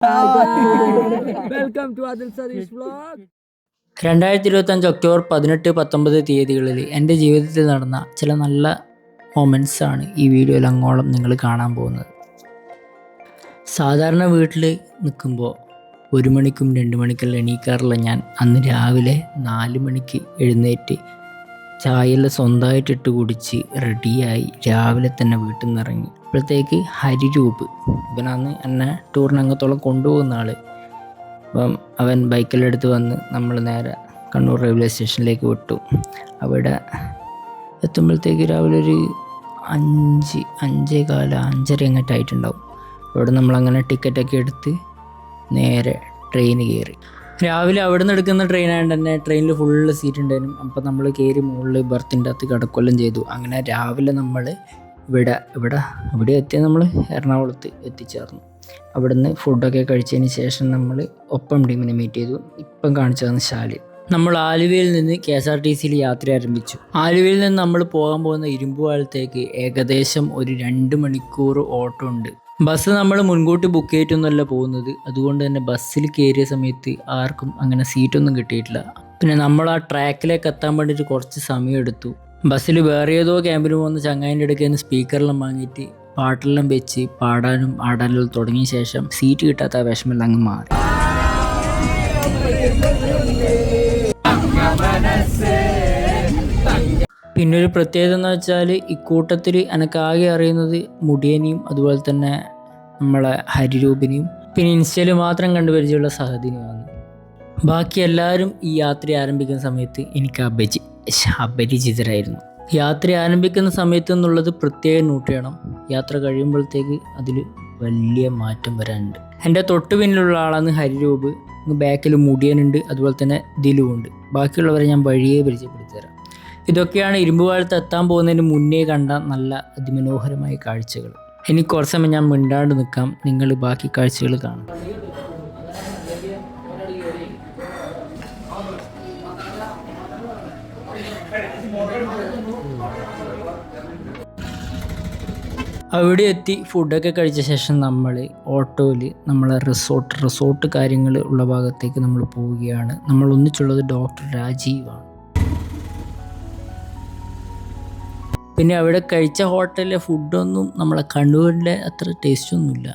Welcome to Adil Sarish vlog. 2025 October 18-19 തീയതികളിൽ എൻ്റെ ജീവിതത്തിൽ നടന്ന ചില നല്ല മൊമെൻറ്റ്സ് ആണ് ഈ വീഡിയോയിൽ അങ്ങോളം നിങ്ങൾ കാണാൻ പോകുന്നത്. സാധാരണ വീട്ടിൽ നിൽക്കുമ്പോൾ 1 മണിക്കും 2 മണിക്കെല്ലാം എണീക്കാറുള്ള ഞാൻ അന്ന് രാവിലെ 4 മണിക്ക് എഴുന്നേറ്റ് ചായയെല്ലാം സ്വന്തമായിട്ട് ഇട്ട് കുടിച്ച് റെഡിയായി രാവിലെ തന്നെ വീട്ടിൽ നിന്ന് ഇറങ്ങി. അപ്പോഴത്തേക്ക് ഹരിരൂപ് ഇവനന്ന് എന്നെ ടൂറിനംഗത്തോളം കൊണ്ടുപോകുന്ന ആൾ. അപ്പം അവൻ ബൈക്കിലെടുത്ത് വന്ന് നമ്മൾ നേരെ കണ്ണൂർ റെയിൽവേ സ്റ്റേഷനിലേക്ക് വിട്ടു. അവിടെ എത്തുമ്പോഴത്തേക്ക് രാവിലെ ഒരു 5-5:15 അങ്ങോട്ടായിട്ടുണ്ടാവും. അവിടെ നമ്മളങ്ങനെ ടിക്കറ്റൊക്കെ എടുത്ത് നേരെ ട്രെയിൻ കയറി. രാവിലെ അവിടെ നിന്ന് എടുക്കുന്ന ട്രെയിനായതുകൊണ്ട് തന്നെ ട്രെയിനിൽ ഫുള്ള് സീറ്റ് ഉണ്ടായിരുന്നു. അപ്പോൾ നമ്മൾ കയറി മുകളിൽ ബർത്തിൻ്റെ അകത്ത് കിടക്കൊല്ലം ചെയ്തു. അങ്ങനെ രാവിലെ നമ്മൾ ഇവിടെ എത്തിയ നമ്മൾ എറണാകുളത്ത് എത്തിച്ചേർന്നു. അവിടുന്ന് ഫുഡൊക്കെ കഴിച്ചതിന് ശേഷം നമ്മൾ ഒപ്പം ടീമിനെ മീറ്റ് ചെയ്തു. ഇപ്പം കാണിച്ചതാണ് ശാലിൻ. നമ്മൾ ആലുവയിൽ നിന്ന് KSRTCയിൽ യാത്ര ആരംഭിച്ചു. ആലുവയിൽ നിന്ന് നമ്മൾ പോകാൻ പോകുന്ന ഇരുമ്പുപാലത്തേക്ക് ഏകദേശം ഒരു 2 മണിക്കൂർ ഓട്ടോ ഉണ്ട്. ബസ് നമ്മൾ മുൻകൂട്ടി ബുക്ക് ചെയ്തിട്ടൊന്നുമല്ല പോകുന്നത്. അതുകൊണ്ട് തന്നെ ബസ്സിൽ കയറിയ സമയത്ത് ആർക്കും അങ്ങനെ സീറ്റൊന്നും കിട്ടിയിട്ടില്ല. പിന്നെ നമ്മൾ ആ ട്രാക്കിലേക്ക് എത്താൻ വേണ്ടിയിട്ട് കുറച്ച് സമയം എടുത്തു. ബസ്സിൽ വേറെ ഏതോ ക്യാമ്പിന് പോകുന്ന ചങ്ങായിൻ്റെ അടുക്കൽ നിന്ന് സ്പീക്കറെല്ലാം വാങ്ങിയിട്ട് പാട്ടെല്ലാം വെച്ച് പാടാനും ആടാനും തുടങ്ങിയ ശേഷം സീറ്റ് കിട്ടാത്ത വിഷമെല്ലാം അങ്ങ് മാറി. പിന്നൊരു പ്രത്യേകത എന്ന് വെച്ചാൽ ഇക്കൂട്ടത്തിൽ എനിക്കാകെ അറിയുന്നത് മുടിയനെയും അതുപോലെ തന്നെ നമ്മളെ ഹരിരൂപിനെയും പിന്നെ ഇൻസ്റ്റയിൽ മാത്രം കണ്ടുപരിചയമുള്ള സഹദിനെയുമാണ്. ബാക്കി എല്ലാവരും ഈ യാത്ര ആരംഭിക്കുന്ന സമയത്ത് എനിക്ക് അപരിചിതരായിരുന്നു. യാത്ര ആരംഭിക്കുന്ന സമയത്ത് എന്നുള്ളത് പ്രത്യേകം നോട്ട് ചെയ്യണം. യാത്ര കഴിയുമ്പോഴത്തേക്ക് അതിൽ വലിയ മാറ്റം വരാനുണ്ട്. എൻ്റെ തൊട്ട് പിന്നിലുള്ള ആളാണ് ഹരിരൂപ്. ബാക്കിൽ മുടിയനുണ്ട്, അതുപോലെ തന്നെ ദിലുവുണ്ട്. ബാക്കിയുള്ളവരെ ഞാൻ വഴിയെ പരിചയപ്പെടുത്തി തരാം. ഇതൊക്കെയാണ് ഇരുമ്പുപാലത്ത് എത്താൻ പോകുന്നതിന് മുന്നേ കണ്ട നല്ല അതിമനോഹരമായ കാഴ്ചകൾ. ഇനി കുറച്ച് സമയം ഞാൻ മിണ്ടാണ്ട് നിൽക്കാം, നിങ്ങൾ ബാക്കി കാഴ്ചകൾ കാണും. അവിടെ എത്തി ഫുഡൊക്കെ കഴിച്ച ശേഷം നമ്മൾ ഓട്ടോയിൽ നമ്മളെ റിസോർട്ട് കാര്യങ്ങൾ ഉള്ള ഭാഗത്തേക്ക് നമ്മൾ പോവുകയാണ്. നമ്മൾ ഒന്നിച്ചുള്ളത് ഡോക്ടർ രാജീവാണ്. പിന്നെ അവിടെ കഴിച്ച ഹോട്ടലിലെ ഫുഡൊന്നും നമ്മളെ കണ്ണൂരിലെ അത്ര ടേസ്റ്റൊന്നുമില്ല.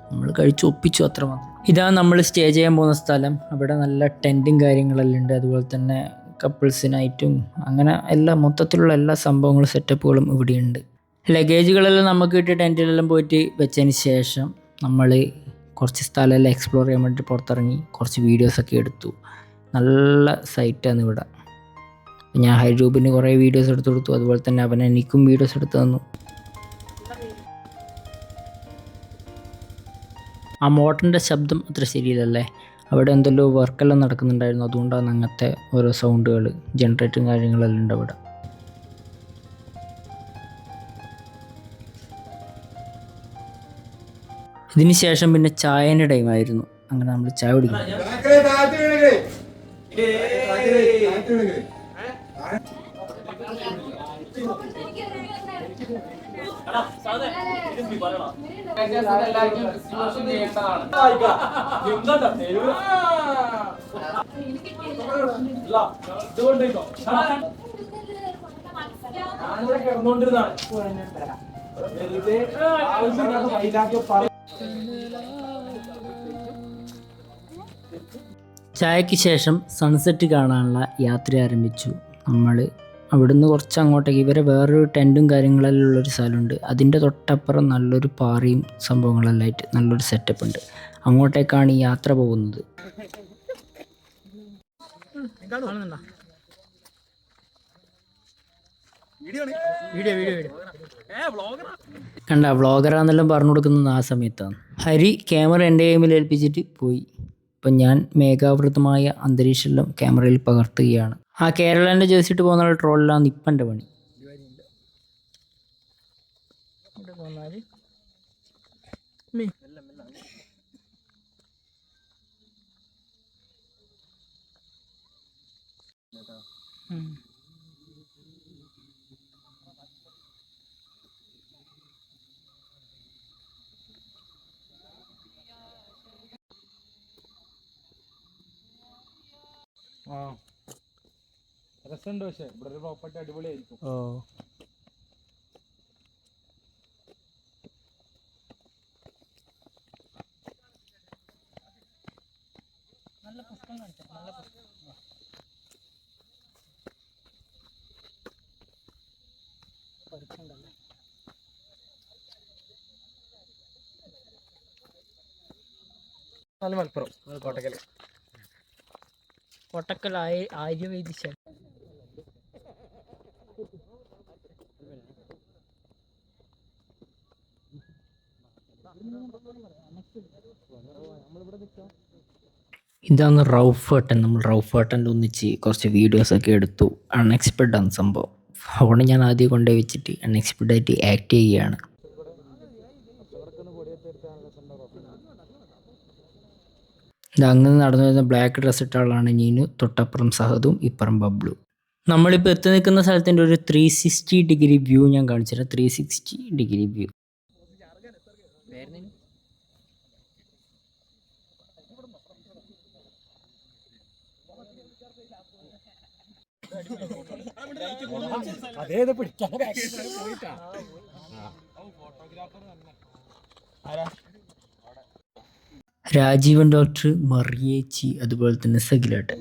നമ്മൾ ഒപ്പിച്ചു അത്രമാത്രം. ഇതാണ് നമ്മൾ സ്റ്റേ ചെയ്യാൻ പോകുന്ന സ്ഥലം. അവിടെ നല്ല ടെൻറ്റും കാര്യങ്ങളെല്ലാം ഉണ്ട്. അതുപോലെ തന്നെ കപ്പിൾസിനായിട്ടും അങ്ങനെ മൊത്തത്തിലുള്ള എല്ലാ സംഭവങ്ങളും സെറ്റപ്പുകളും ഇവിടെയുണ്ട്. ലഗേജുകളെല്ലാം നമുക്ക് കിട്ടിയ ടെൻറ്റിലെല്ലാം പോയിട്ട് വെച്ചതിന് ശേഷം നമ്മൾ കുറച്ച് സ്ഥലമെല്ലാം എക്സ്പ്ലോർ ചെയ്യാൻ വേണ്ടി പുറത്തിറങ്ങി കുറച്ച് വീഡിയോസൊക്കെ എടുത്തു. നല്ല സൈറ്റാണ് ഇവിടെ. ഞാൻ ഹരിരൂപിന് കുറേ വീഡിയോസ് എടുത്തു കൊടുത്തു. അതുപോലെ തന്നെ അവൻ എനിക്കും വീഡിയോസ് എടുത്തു തന്നു. ആ മോട്ടറിൻ്റെ ശബ്ദം അത്ര ശരിയില്ലല്ലേ. അവിടെ എന്തെല്ലോ വർക്കെല്ലാം നടക്കുന്നുണ്ടായിരുന്നു. അതുകൊണ്ടാണ് അങ്ങനത്തെ ഓരോ സൗണ്ടുകൾ, ജനറേറ്ററും കാര്യങ്ങളെല്ലാം ഉണ്ട് അവിടെ. ഇതിന് ശേഷം പിന്നെ ചായൻ്റെ ടൈമായിരുന്നു. അങ്ങനെ നമ്മൾ ചായ കുടിക്കും. ചായക്ക് ശേഷം സൺസെറ്റ് കാണാനുള്ള യാത്ര ആരംഭിച്ചു. നമ്മൾ അവിടുന്ന് കുറച്ച് അങ്ങോട്ടേക്ക് ഇവരെ വേറൊരു ടെൻറ്റും കാര്യങ്ങളെല്ലാം ഉള്ളൊരു സ്ഥലമുണ്ട്. അതിൻ്റെ തൊട്ടപ്പുറം നല്ലൊരു പാറയും സംഭവങ്ങളെല്ലാം ആയിട്ട് നല്ലൊരു സെറ്റപ്പ് ഉണ്ട്. അങ്ങോട്ടേക്കാണ് ഈ യാത്ര പോകുന്നത്. കണ്ട വ്ളോഗറാന്നെല്ലാം പറഞ്ഞു കൊടുക്കുന്നത് ആ സമയത്താണ്. ഹരി ക്യാമറ എൻ്റെ കൈമിൽ ഏൽപ്പിച്ചിട്ട് പോയി. ഇപ്പം ഞാൻ മേഘാവൃതമായ അന്തരീക്ഷമെല്ലാം ക്യാമറയിൽ പകർത്തുകയാണ്. ആ കേരളൻ്റെ ജേഴ്സിട്ട് പോകുന്ന ട്രോളിലാണ് ഇപ്പം എൻ്റെ പണി. രസമുണ്ട്. പക്ഷേ ഇവിടെ ഒരു പ്രോപ്പർട്ടി അടിപൊളിയായിരിക്കും. മലപ്പുറം കോട്ടക്കൽ ആര്യവൈദ്യശാല. ഇതാണ് റൗഫ് ഏട്ടൻ. നമ്മൾ റൗഫ് ഏട്ടൻ്റെ ഒന്നിച്ച് കുറച്ച് വീഡിയോസൊക്കെ എടുത്തു. അൺഎക്സ്പെക്റ്റഡ് ആണ് സംഭവം. ഫോൺ ഞാൻ ആദ്യം കൊണ്ടുപോയി വെച്ചിട്ട് അൺഎക്സ്പെക്റ്റഡ് ആയിട്ട് ആക്ട് ചെയ്യുകയാണ്. ഇത് അങ്ങനെ നടന്നു വരുന്ന ബ്ലാക്ക് ഡ്രസ്സ് ഇട്ട ആളാണ് നീനു. തൊട്ടപ്പുറം സഹദും ഇപ്പുറം ബബ്ലു. നമ്മളിപ്പോൾ എത്തി നിൽക്കുന്ന സ്ഥലത്തിൻ്റെ ഒരു 360 ഡിഗ്രി വ്യൂ ഞാൻ കാണിച്ചുതരാം. 360 ഡിഗ്രി വ്യൂ. രാജീവൻ ഡോക്ടർ, മറിയേച്ചി, അതുപോലെ തന്നെ സകിലേട്ടൻ.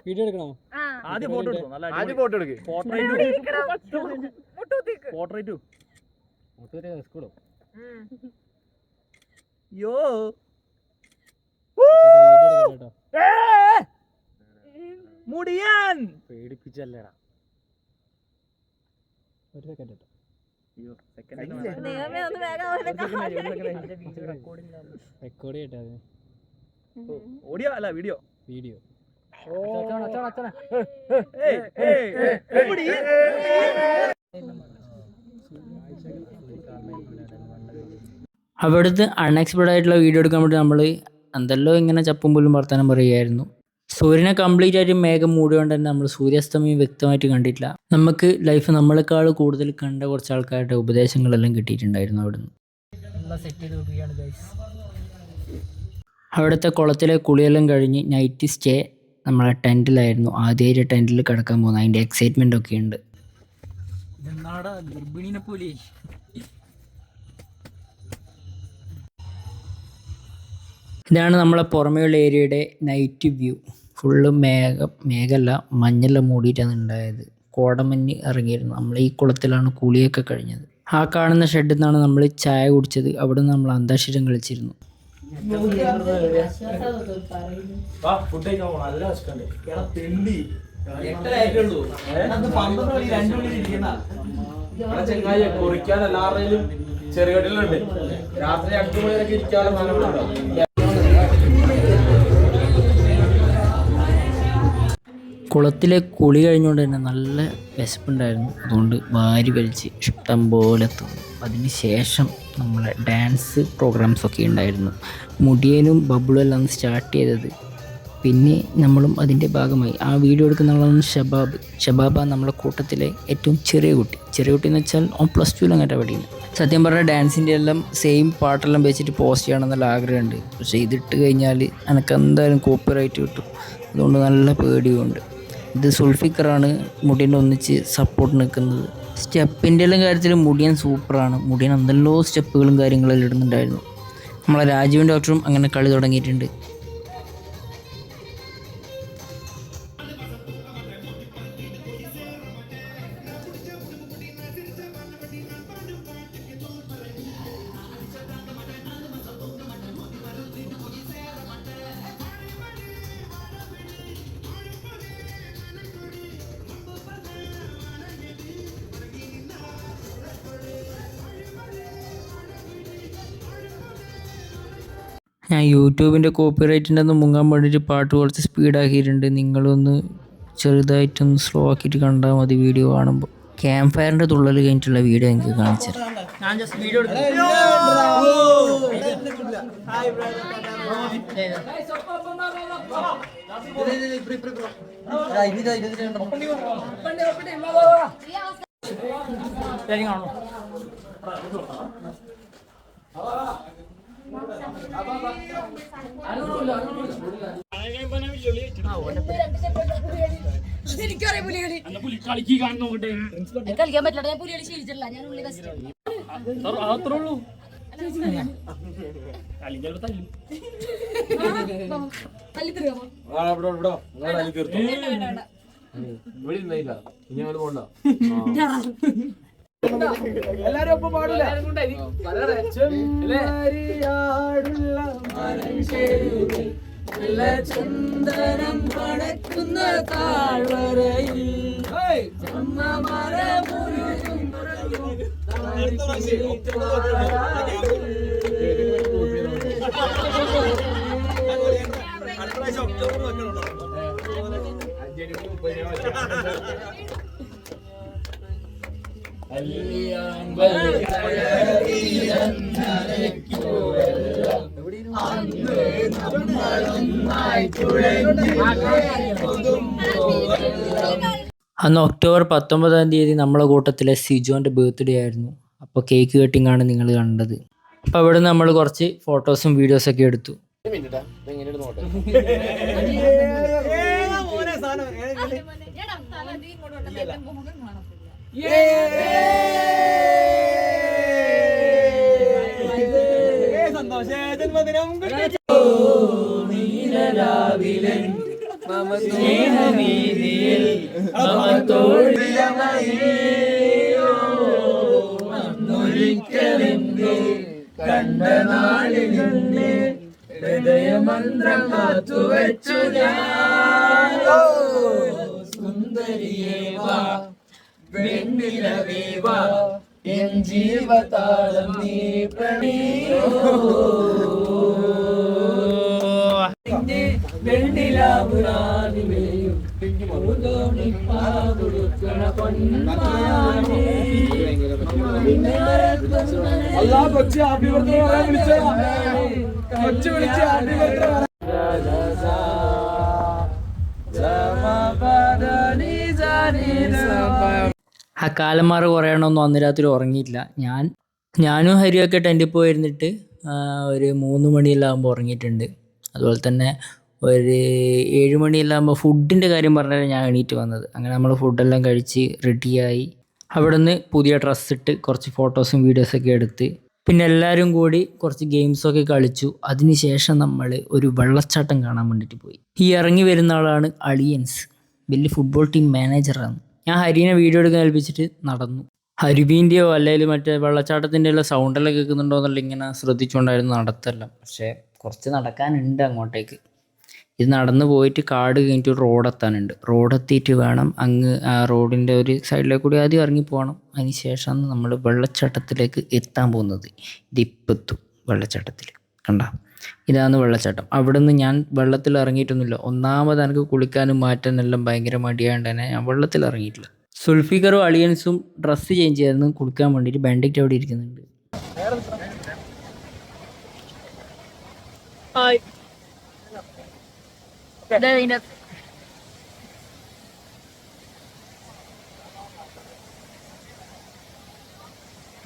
വീഡിയോ എടുക്കണോ? ആദ്യം ഫോട്ടോ എടുക്കും. പോർട്രേറ്റ് സ്കൂളോ യോ മുടിയാൻ പേടിപ്പിച്ചല്ലേടാ. ഒരു സെക്കൻഡ് കേട്ടോ. റെക്കോർഡ് ചെയ്യട്ടെ അത്. ഓഡിയോ അല്ല വീഡിയോ. വീഡിയോ അവിടുത്തെ അൺഎക്സ്പെക്റ്റഡ് ആയിട്ടുള്ള വീഡിയോ എടുക്കാൻ വേണ്ടി നമ്മൾ എന്തെല്ലോ ഇങ്ങനെ ചപ്പും പോലും വർത്തമാനം പറയുകയായിരുന്നു. സൂര്യനെ കംപ്ലീറ്റ് ആയിട്ട് മേഘം മൂടിയോണ്ട് തന്നെ നമ്മൾ സൂര്യാസ്തമയം വ്യക്തമായിട്ട് കണ്ടിട്ടില്ല. നമുക്ക് ലൈഫ് നമ്മളെക്കാൾ കൂടുതൽ കണ്ട കുറച്ച് ആൾക്കാരുടെ ഉപദേശങ്ങളെല്ലാം കിട്ടിയിട്ടുണ്ടായിരുന്നു അവിടുന്ന്. സെറ്റ് ചെയ്ത് നോക്കുകയാണ് ഗൈസ്. അവിടുത്തെ കുളത്തിലെ കുളിയെല്ലാം കഴിഞ്ഞ് നൈറ്റ് സ്റ്റേ നമ്മളെ ടെൻറ്റിലായിരുന്നു. ആദ്യമായിട്ട് ടെൻറ്റിൽ കിടക്കാൻ പോകുന്നത്. അതിൻ്റെ എക്സൈറ്റ്മെൻ്റ് ഒക്കെ ഉണ്ട്. ഗർഭിണീനെ പോലെ ഇതാണ് നമ്മളെ പുറമേയുള്ള ഏരിയയുടെ നൈറ്റ് വ്യൂ. ഫുള്ള് മേഘമല്ല മഞ്ഞെല്ലാം മൂടിയിട്ടാണ് ഉണ്ടായത്. കോടമഞ്ഞ് ഇറങ്ങിയിരുന്നു. നമ്മൾ ഈ കുളത്തിലാണ് കുളിയൊക്കെ കഴിഞ്ഞത്. ആ കാണുന്ന ഷെഡിൽ നിന്നാണ് നമ്മൾ ചായ കുടിച്ചത്. അവിടെ നിന്ന് നമ്മൾ അന്താക്ഷരം കളിച്ചിരുന്നു. ചെറുകടലുണ്ട്. രാത്രി 8 മണി വരെ ഇരിക്കാനുള്ള കുളത്തിലെ കുളി കഴിഞ്ഞുകൊണ്ട് തന്നെ നല്ല വിശപ്പുണ്ടായിരുന്നു. അതുകൊണ്ട് വാരി വലിച്ച് ഇഷ്ടം പോലെ തിന്നു. അതിന് ശേഷം നമ്മളെ ഡാൻസ് പ്രോഗ്രാംസൊക്കെ ഉണ്ടായിരുന്നു. മുടിയനും ബബ്ലും എല്ലാം സ്റ്റാർട്ട് ചെയ്തത്. പിന്നെ നമ്മളും അതിൻ്റെ ഭാഗമായി. ആ വീഡിയോ എടുക്കുന്ന ആളാണ് ഷബാബ് നമ്മളെ കൂട്ടത്തിലെ ഏറ്റവും ചെറിയ കുട്ടി എന്ന് വെച്ചാൽ ഓൻ +2 അങ്ങോട്ട് പഠിക്കുന്നു. സത്യം പറഞ്ഞാൽ ഡാൻസിൻ്റെ എല്ലാം സെയിം പാട്ടെല്ലാം വെച്ചിട്ട് പോസ്റ്റ് ചെയ്യണമെന്നുള്ള ആഗ്രഹമുണ്ട്. പക്ഷേ ഇതിട്ട് കഴിഞ്ഞാൽ എനിക്ക് എന്തായാലും കോപ്പിറൈറ്റ് കിട്ടും. അതുകൊണ്ട് നല്ല പേടിയുണ്ട്. ഇത് സുൽഫിക്കറാണ് മുടിയൻ്റെ ഒന്നിച്ച് സപ്പോർട്ട് നിൽക്കുന്നത്. സ്റ്റെപ്പിൻ്റെ എല്ലാം കാര്യത്തിൽ മുടിയൻ സൂപ്പറാണ്. മുടിയൻ എന്തെല്ലോ സ്റ്റെപ്പുകളും കാര്യങ്ങളെല്ലാം ഇടുന്നുണ്ടായിരുന്നു. നമ്മളെ രാജീവൻ ഡോക്ടറും അങ്ങനെ കളി തുടങ്ങിയിട്ടുണ്ട്. ഞാൻ യൂട്യൂബിൻ്റെ കോപ്പിറൈറ്റിൻ്റെ ഒന്ന് മുങ്ങാൻ വേണ്ടിയിട്ട് പാട്ട് കുറച്ച് സ്പീഡാക്കിയിട്ടുണ്ട്. നിങ്ങളൊന്ന് ചെറുതായിട്ടൊന്ന് സ്ലോ ആക്കിയിട്ട് കണ്ടാൽ മതി വീഡിയോ കാണുമ്പോൾ. ക്യാമ്പ് ഫയറിൻ്റെ തുള്ളൽ കഴിഞ്ഞിട്ടുള്ള വീഡിയോ എനിക്ക് കാണിച്ചത്. ഞാൻ ജസ്റ്റ് വീഡിയോ എടുത്തു. കാണോ കളിക്കാൻ പറ്റില്ല, ഞാൻ പുലി കളി ശീലിച്ചിട്ടില്ല, ഞാൻ ഉള്ളി അത്രേ ഉള്ളൂ. എല്ലാരും ഒപ്പം പാടില്ല. ചന്ദനം പടക്കുന്ന താഴ്വരയിൽ അന്ന് ഒക്ടോബർ 19 നമ്മളെ കൂട്ടത്തിലെ സിജോന്റെ ബർത്ത്ഡേ ആയിരുന്നു. അപ്പോൾ കേക്ക് കട്ടിംഗ് ആണ് നിങ്ങൾ കണ്ടത്. അപ്പോൾ അവിടെ നമ്മൾ കുറച്ച് ഫോട്ടോസും വീഡിയോസൊക്കെ എടുത്തു. കണ്ട നാളിൽ നിന്ന് ഹൃദയമന്ത്രം കാത്തുവച്ചു ഞാൻ. സുന്ദരിയേ വാ, വെണ്ണിലവേ വാ, എൻ ജീവതാളം നീ പ്രണീയോ. വെണ്ണിലാവുരാനിലെയും അല്ലാ കൊച്ചു ഹാപ്പി ബർത്ത്ഡേ പറയാൻ വിളിച്ചോ. കൊച്ചു വിളിച്ച് ഹാപ്പി ബർത്ത്ഡേ പറയാൻ. ആ കാലന്മാർ കുറയണമെന്നും അന്ന് രാത്രി ഉറങ്ങിയില്ല. ഞാനും ഹരിയൊക്കെ ടെൻറ്റിൽ പോയിരുന്നിട്ട് ഒരു 3 മണിയെല്ലാം ആകുമ്പോൾ ഉറങ്ങിയിട്ടുണ്ട്. അതുപോലെ തന്നെ ഒരു 7 മണിയെല്ലാം ആകുമ്പോൾ ഫുഡിൻ്റെ കാര്യം പറഞ്ഞാൽ ഞാൻ എണീറ്റ് വന്നത്. അങ്ങനെ നമ്മൾ ഫുഡെല്ലാം കഴിച്ച് റെഡിയായി അവിടെ നിന്ന് പുതിയ ഡ്രസ്സ് ഇട്ട് കുറച്ച് ഫോട്ടോസും വീഡിയോസൊക്കെ എടുത്ത് പിന്നെ എല്ലാവരും കൂടി കുറച്ച് ഗെയിംസൊക്കെ കളിച്ചു. അതിനുശേഷം നമ്മൾ ഒരു വെള്ളച്ചാട്ടം കാണാൻ വേണ്ടിയിട്ട് പോയി. ഈ ഇറങ്ങി വരുന്ന ആളാണ് അളിയൻസ്, വലിയ ഫുട്ബോൾ ടീം മാനേജറാണ്. ഞാൻ ഹരീനെ വീഡിയോ എടുക്കാൻ ഏൽപ്പിച്ചിട്ട് നടന്നു. ഹരിബീൻ്റെയോ അല്ലെങ്കിൽ മറ്റേ വെള്ളച്ചാട്ടത്തിൻ്റെ എല്ലാം സൗണ്ടെല്ലാം കേൾക്കുന്നുണ്ടോ എന്നുള്ള ഇങ്ങനെ ശ്രദ്ധിച്ചുകൊണ്ടായിരുന്നു നടത്തെല്ലാം. പക്ഷേ കുറച്ച് നടക്കാനുണ്ട് അങ്ങോട്ടേക്ക്. ഇത് നടന്നു പോയിട്ട് കാട് കഴിഞ്ഞിട്ട് റോഡ് എത്താനുണ്ട്. റോഡ് എത്തിയിട്ട് വേണം അങ്ങ് ആ റോഡിൻ്റെ ഒരു സൈഡിലേക്ക് കൂടി ആദ്യം ഇറങ്ങി പോകണം. അതിന് ശേഷമാണ് നമ്മൾ വെള്ളച്ചാട്ടത്തിലേക്ക് എത്താൻ പോകുന്നത്. ഇതിപ്പെത്തും വെള്ളച്ചാട്ടത്തിൽ. കണ്ട, ഇതാണ് വെള്ളച്ചാട്ടം. അവിടെ നിന്ന് ഞാൻ വെള്ളത്തിൽ ഇറങ്ങിയിട്ടൊന്നുമില്ല. ഒന്നാമത് എനിക്ക് കുളിക്കാനും മാറ്റാനെല്ലാം ഭയങ്കര മടിയായതുകൊണ്ട് തന്നെ ഞാൻ വെള്ളത്തിൽ ഇറങ്ങിയിട്ടില്ല. സുൽഫിക്കറും അളിയൻസും ഡ്രസ്സ് ചേഞ്ച് ചെയ്തെന്ന് കുളിക്കാൻ വേണ്ടിയിട്ട് ബാൻഡിക്റ്റ് അവിടെ ഇരിക്കുന്നുണ്ട്.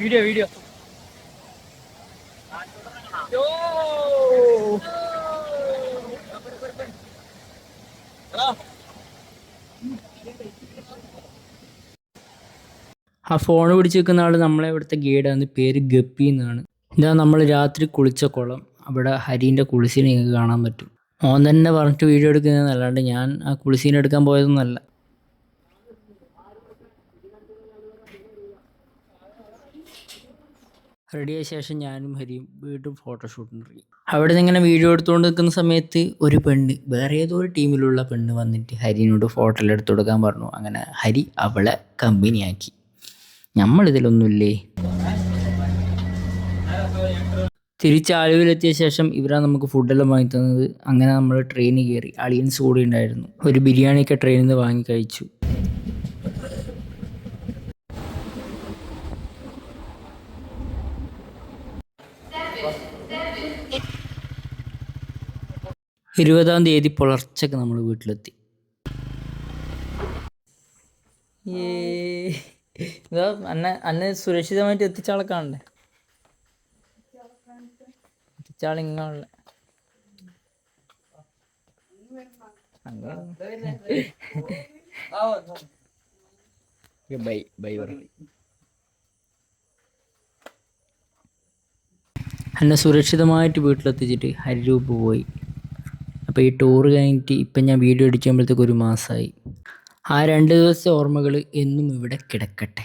വീഡിയോ ആ ഫോൺ പിടിച്ച് വെക്കുന്ന ആൾ നമ്മളെ ഇവിടുത്തെ ഗൈഡാണ്. പേര് ഗപ്പി എന്നാണ്. ഇതാ നമ്മൾ രാത്രി കുളിച്ച കുളം. അവിടെ ഹരീൻ്റെ കുളിസീനെ നിങ്ങൾക്ക് കാണാൻ പറ്റും. ഓൻ തന്നെ പറഞ്ഞിട്ട് വീഡിയോ എടുക്കുന്നതല്ലാണ്ട് ഞാൻ ആ കുളിസീനെ എടുക്കാൻ പോയതൊന്നുമല്ല. റെഡിയായ ശേഷം ഞാനും ഹരിയും വീണ്ടും ഫോട്ടോഷൂട്ടിന് ഇറങ്ങി. അവിടെ നിന്ന് ഇങ്ങനെ വീഡിയോ എടുത്തുകൊണ്ട് നിൽക്കുന്ന സമയത്ത് ഒരു പെണ്ണ്, വേറെ ഏതോ ഒരു ടീമിലുള്ള പെണ്ണ് വന്നിട്ട് ഹരിനോട് ഫോട്ടോ എടുത്തു കൊടുക്കാൻ പറഞ്ഞു. അങ്ങനെ ഹരി അവളെ കമ്പനിയാക്കി. നമ്മളിതിലൊന്നുമില്ലേ. തിരിച്ച് ആലുവയിലെത്തിയ ശേഷം ഇവരാ നമുക്ക് ഫുഡെല്ലാം വാങ്ങി തന്നത്. അങ്ങനെ നമ്മൾ ട്രെയിനിൽ കയറി. അളിയൻസ് കൂടി ഉണ്ടായിരുന്നു. ഒരു ബിരിയാണിയൊക്കെ ട്രെയിനിൽ നിന്ന് വാങ്ങി കഴിച്ചു. 20-ാം തീയതി പുലർച്ചക്ക് നമ്മൾ വീട്ടിലെത്തി. ഇതാ അന്നെ സുരക്ഷിതമായിട്ട് എത്തിച്ചാളെ കാണണ്ടേ? എത്തിച്ചാളിങ്ങുള്ള ബൈ ബൈ പറഞ്ഞു. എന്നെ സുരക്ഷിതമായിട്ട് വീട്ടിലെത്തിച്ചിട്ട് ഹരിരൂപ് പോയി. അപ്പോൾ ഈ ടൂർ കഴിഞ്ഞിട്ട് ഇപ്പം ഞാൻ വീഡിയോ എഡിറ്റ് ചെയ്യുമ്പോഴത്തേക്ക് 1 മാസമായി. ആ 2 ദിവസത്തെ ഓർമ്മകൾ എന്നും ഇവിടെ കിടക്കട്ടെ.